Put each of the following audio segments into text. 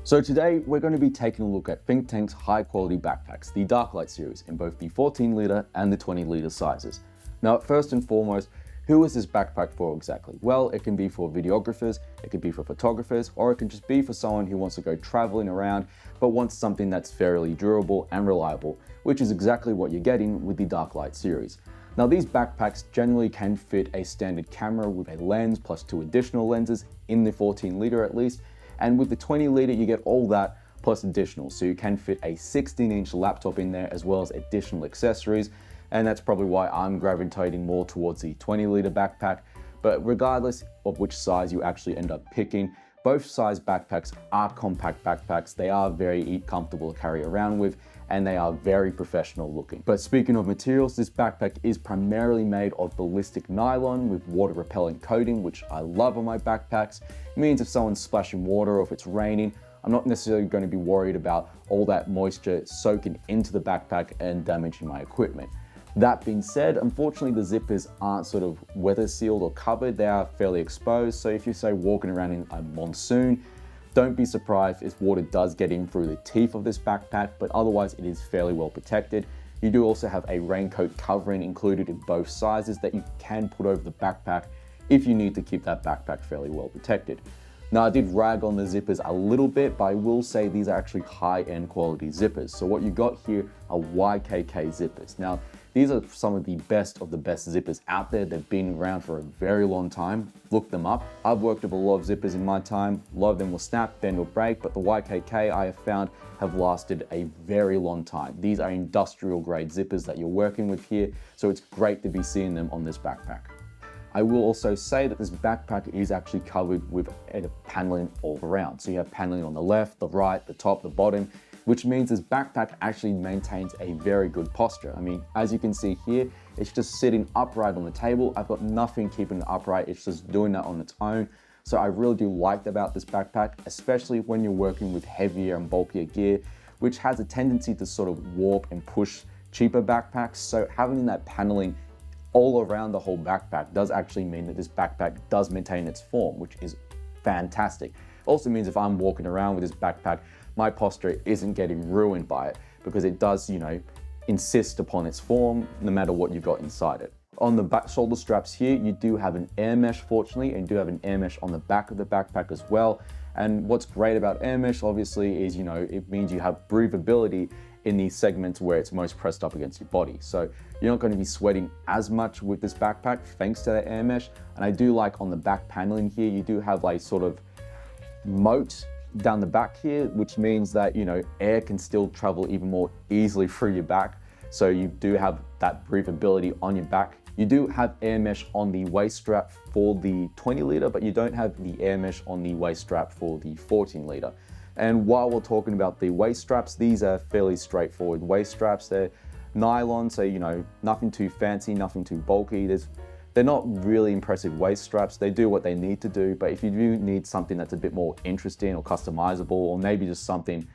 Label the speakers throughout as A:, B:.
A: So today we're going to be taking a look at Thinktank's high quality backpacks, the Darklight series, in both the 14 litre and the 20 litre sizes. Now first and foremost, who is this backpack for exactly? Well, it can be for videographers, it could be for photographers, or it can just be for someone who wants to go traveling around but wants something that's fairly durable and reliable, which is exactly what you're getting with the Darklight series. Now these backpacks generally can fit a standard camera with a lens plus 2 additional lenses in the 14 litre at least, and with the 20 litre you get all that plus additional, so you can fit a 16-inch laptop in there as well as additional accessories, and that's probably why I'm gravitating more towards the 20 litre backpack. But regardless of which size you actually end up picking, both size backpacks are compact backpacks. They are very comfortable to carry around with, and they are very professional looking. But speaking of materials, this backpack is primarily made of ballistic nylon with water repellent coating, which I love on my backpacks. It means if someone's splashing water or if it's raining, I'm not necessarily going to be worried about all that moisture soaking into the backpack and damaging my equipment. That being said, unfortunately the zippers aren't sort of weather sealed or covered, they are fairly exposed. So if you say walking around in a monsoon, don't be surprised if water does get in through the teeth of this backpack, but otherwise it is fairly well protected. You do also have a raincoat covering included in both sizes that you can put over the backpack if you need to keep that backpack fairly well protected. Now I did rag on the zippers a little bit, but I will say these are actually high-end quality zippers. So what you got here are YKK zippers. Now these are some of the best zippers out there. They've been around for a very long time. Look them up. I've worked with a lot of zippers in my time. A lot of them will snap, bend or break, but the YKK I have found have lasted a very long time. These are industrial grade zippers that you're working with here, so it's great to be seeing them on this backpack. I will also say that this backpack is actually covered with paneling all around. So you have paneling on the left, the right, the top, the bottom, which means this backpack actually maintains a very good posture. I mean, as you can see here, it's just sitting upright on the table. I've got nothing keeping it upright. It's just doing that on its own. So I really do like about this backpack, especially when you're working with heavier and bulkier gear, which has a tendency to sort of warp and push cheaper backpacks. So having that paneling all around the whole backpack does actually mean that this backpack does maintain its form, which is fantastic. Also means if I'm walking around with this backpack, my posture isn't getting ruined by it because it does, insist upon its form no matter what you've got inside it. On the back shoulder straps here, you do have an air mesh fortunately, and you do have an air mesh on the back of the backpack as well. And what's great about air mesh obviously is, it means you have breathability in these segments where it's most pressed up against your body. So you're not going to be sweating as much with this backpack thanks to that air mesh. And I do like on the back paneling here, you do have like sort of moat down the back here, which means that, air can still travel even more easily through your back. So you do have that breathability on your back. You do have air mesh on the waist strap for the 20 litre, but you don't have the air mesh on the waist strap for the 14 litre. And while we're talking about the waist straps, these are fairly straightforward waist straps. They're nylon, so nothing too fancy, nothing too bulky. They're not really impressive waist straps. They do what they need to do, but if you do need something that's a bit more interesting or customizable, or maybe just something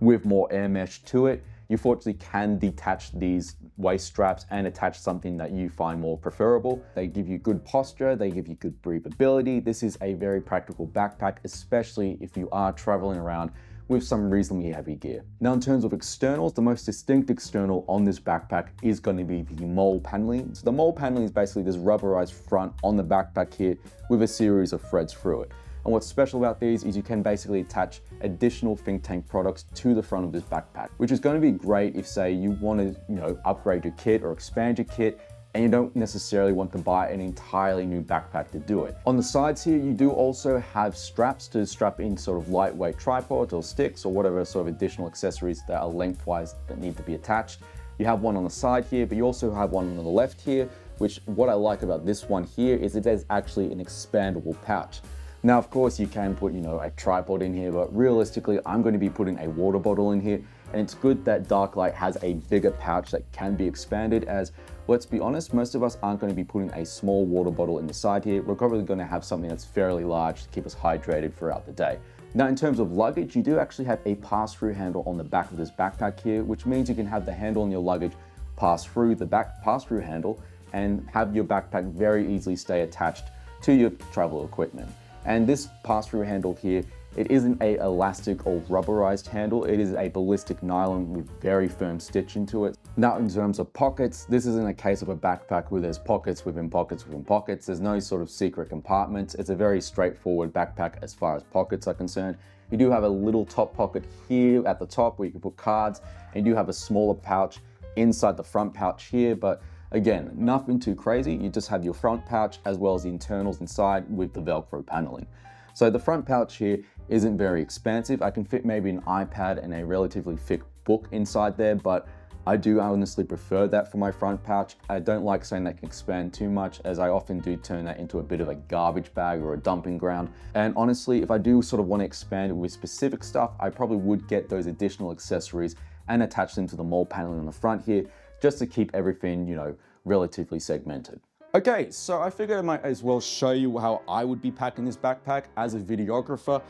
A: with more air mesh to it, you fortunately can detach these waist straps and attach something that you find more preferable. They give you good posture, they give you good breathability. This is a very practical backpack, especially if you are traveling around with some reasonably heavy gear. Now in terms of externals, the most distinct external on this backpack is going to be the mole paneling. So the mole paneling is basically this rubberized front on the backpack here with a series of threads through it. And what's special about these is you can basically attach additional Thinktank products to the front of this backpack, which is going to be great if, say, you want to, upgrade your kit or expand your kit and you don't necessarily want to buy an entirely new backpack to do it. On the sides here, you do also have straps to strap in sort of lightweight tripods or sticks or whatever sort of additional accessories that are lengthwise that need to be attached. You have one on the side here, but you also have one on the left here, which what I like about this one here is it is actually an expandable pouch. Now, of course, you can put, a tripod in here, but realistically, I'm going to be putting a water bottle in here. And it's good that Darklight has a bigger pouch that can be expanded, as let's be honest, most of us aren't going to be putting a small water bottle in the side here. We're probably going to have something that's fairly large to keep us hydrated throughout the day. Now, in terms of luggage, you do actually have a pass-through handle on the back of this backpack here, which means you can have the handle on your luggage pass through the back pass-through handle and have your backpack very easily stay attached to your travel equipment. And this pass-through handle here it isn't a elastic or rubberized handle, it is a ballistic nylon with very firm stitch into it. Now in terms of pockets, this isn't a case of a backpack where there's pockets within pockets within pockets. There's no sort of secret compartments. It's a very straightforward backpack as far as pockets are concerned. You do have a little top pocket here at the top where you can put cards, and you do have a smaller pouch inside the front pouch here, but again, nothing too crazy. You just have your front pouch as well as the internals inside with the Velcro paneling. So the front pouch here isn't very expansive. I can fit maybe an iPad and a relatively thick book inside there, but I do honestly prefer that for my front pouch. I don't like saying that can expand too much, as I often do turn that into a bit of a garbage bag or a dumping ground. And honestly, if I do sort of want to expand it with specific stuff, I probably would get those additional accessories and attach them to the mold paneling on the front here, just to keep everything, you know, relatively segmented. Okay, so I figured I might as well show you how I would be packing this backpack as a videographer.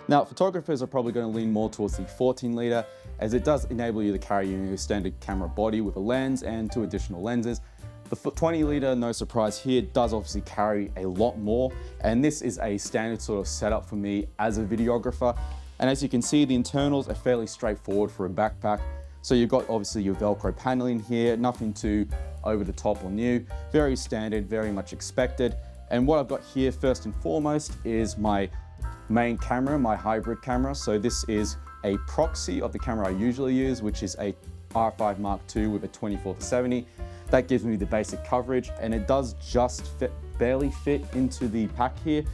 A: Now, photographers are probably going to lean more towards the 14 liter, as it does enable you to carry your standard camera body with a lens and 2 additional lenses. The 20 liter, no surprise here, does obviously carry a lot more, and this is a standard sort of setup for me as a videographer. And as you can see, the internals are fairly straightforward for a backpack. So you've got obviously your Velcro paneling here, nothing too over the top or new, very standard, very much expected. And what I've got here first and foremost is my main camera, my hybrid camera. So this is a proxy of the camera I usually use, which is a R5 Mark II with a 24-70. That gives me the basic coverage, and it does just barely fit into the pack here.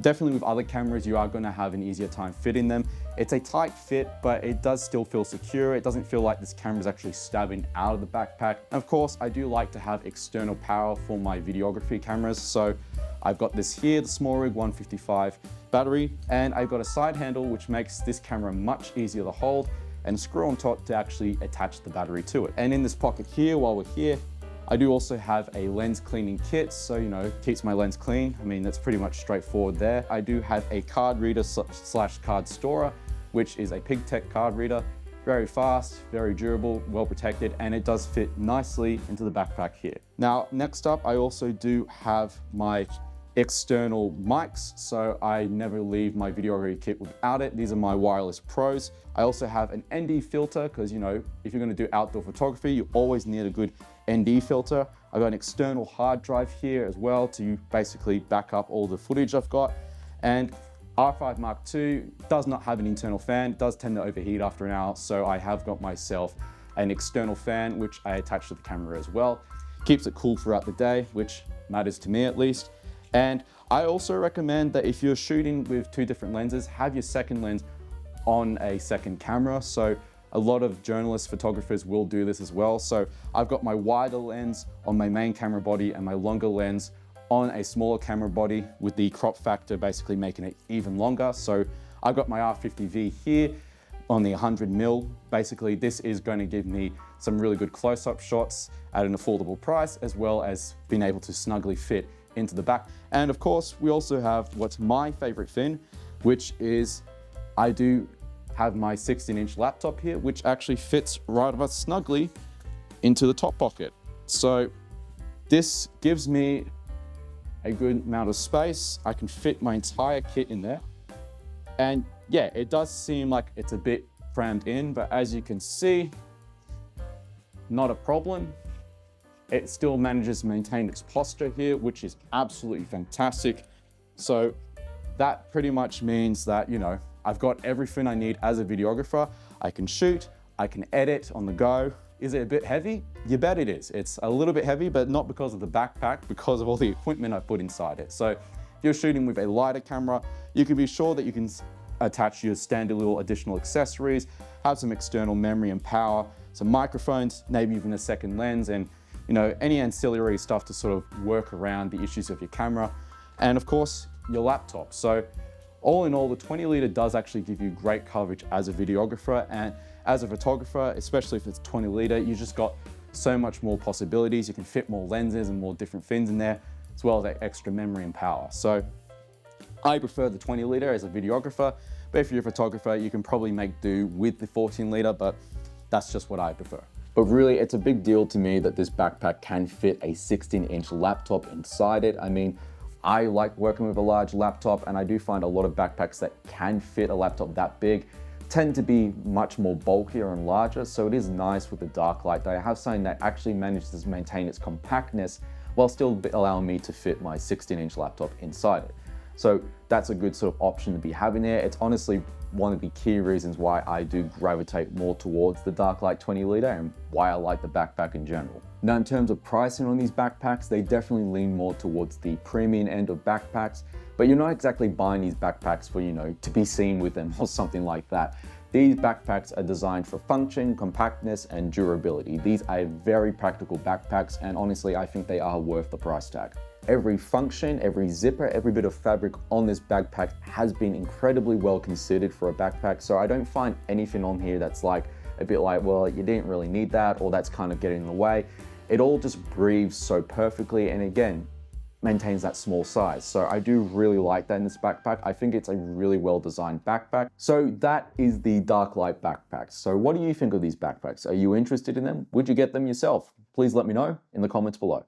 A: Definitely with other cameras, you are going to have an easier time fitting them. It's a tight fit, but it does still feel secure. It doesn't feel like this camera is actually stabbing out of the backpack. And of course, I do like to have external power for my videography cameras. So I've got this here, the SmallRig 155 battery, and I've got a side handle, which makes this camera much easier to hold, and a screw on top to actually attach the battery to it. And in this pocket here, while we're here, I do also have a lens cleaning kit, so you know, keeps my lens clean. I mean, that's pretty much straightforward there. I do have a card reader slash card storer, which is a PigTech card reader. Very fast, very durable, well protected, and it does fit nicely into the backpack here. Now, next up, I also do have my external mics, so I never leave my videography kit without it. These are my Wireless Pros. I also have an ND filter, because you know, if you're going to do outdoor photography, you always need a good ND filter. I've got an external hard drive here as well to basically back up all the footage I've got. And R5 Mark II does not have an internal fan. It does tend to overheat after an hour, so I have got myself an external fan, which I attach to the camera as well. Keeps it cool throughout the day, which matters to me at least. And I also recommend that if you're shooting with 2 different lenses, have your second lens on a second camera. So a lot of journalists, photographers will do this as well. So I've got my wider lens on my main camera body and my longer lens on a smaller camera body, with the crop factor basically making it even longer. So I've got my R50V here on the 100mm. Basically, this is going to give me some really good close-up shots at an affordable price, as well as being able to snugly fit into the back. And of course, we also have what's my favorite thing, which is I do have my 16-inch laptop here, which actually fits right about snugly into the top pocket. So this gives me a good amount of space. I can fit my entire kit in there. And yeah, it does seem like it's a bit crammed in, but as you can see, not a problem. It still manages to maintain its posture here, which is absolutely fantastic. So that pretty much means that, you know, I've got everything I need as a videographer. I can shoot, I can edit on the go. Is it a bit heavy? You bet it is. It's a little bit heavy, but not because of the backpack, because of all the equipment I put inside it. So if you're shooting with a lighter camera, you can be sure that you can attach your standard little additional accessories, have some external memory and power, some microphones, maybe even a second lens, and you know, any ancillary stuff to sort of work around the issues of your camera. And of course, your laptop. So all in all, the 20 liter does actually give you great coverage as a videographer, and as a photographer, especially if it's 20 liter, you just got so much more possibilities. You can fit more lenses and more different fins in there, as well as that extra memory and power. So I prefer the 20 liter as a videographer, but if you're a photographer, you can probably make do with the 14 liter, but that's just what I prefer. But really, it's a big deal to me that this backpack can fit a 16-inch laptop inside it. I mean, I like working with a large laptop, and I do find a lot of backpacks that can fit a laptop that big tend to be much more bulkier and larger, so it is nice with the Darklite that I have something that actually manages to maintain its compactness while still allowing me to fit my 16-inch laptop inside it. So that's a good sort of option to be having there. It's honestly one of the key reasons why I do gravitate more towards the Darklite 20 liter and why I like the backpack in general. Now, in terms of pricing on these backpacks, they definitely lean more towards the premium end of backpacks, but you're not exactly buying these backpacks for, to be seen with them or something like that. These backpacks are designed for function, compactness, and durability. These are very practical backpacks, and honestly, I think they are worth the price tag. Every function, every zipper, every bit of fabric on this backpack has been incredibly well considered for a backpack, so I don't find anything on here that's like a bit like, well, you didn't really need that, or that's kind of getting in the way. It all just breathes so perfectly, and again, maintains that small size. So I do really like that in this backpack. I think it's a really well designed backpack. So that is the Darklite backpacks. So what do you think of these backpacks? Are you interested in them? Would you get them yourself? Please let me know in the comments below.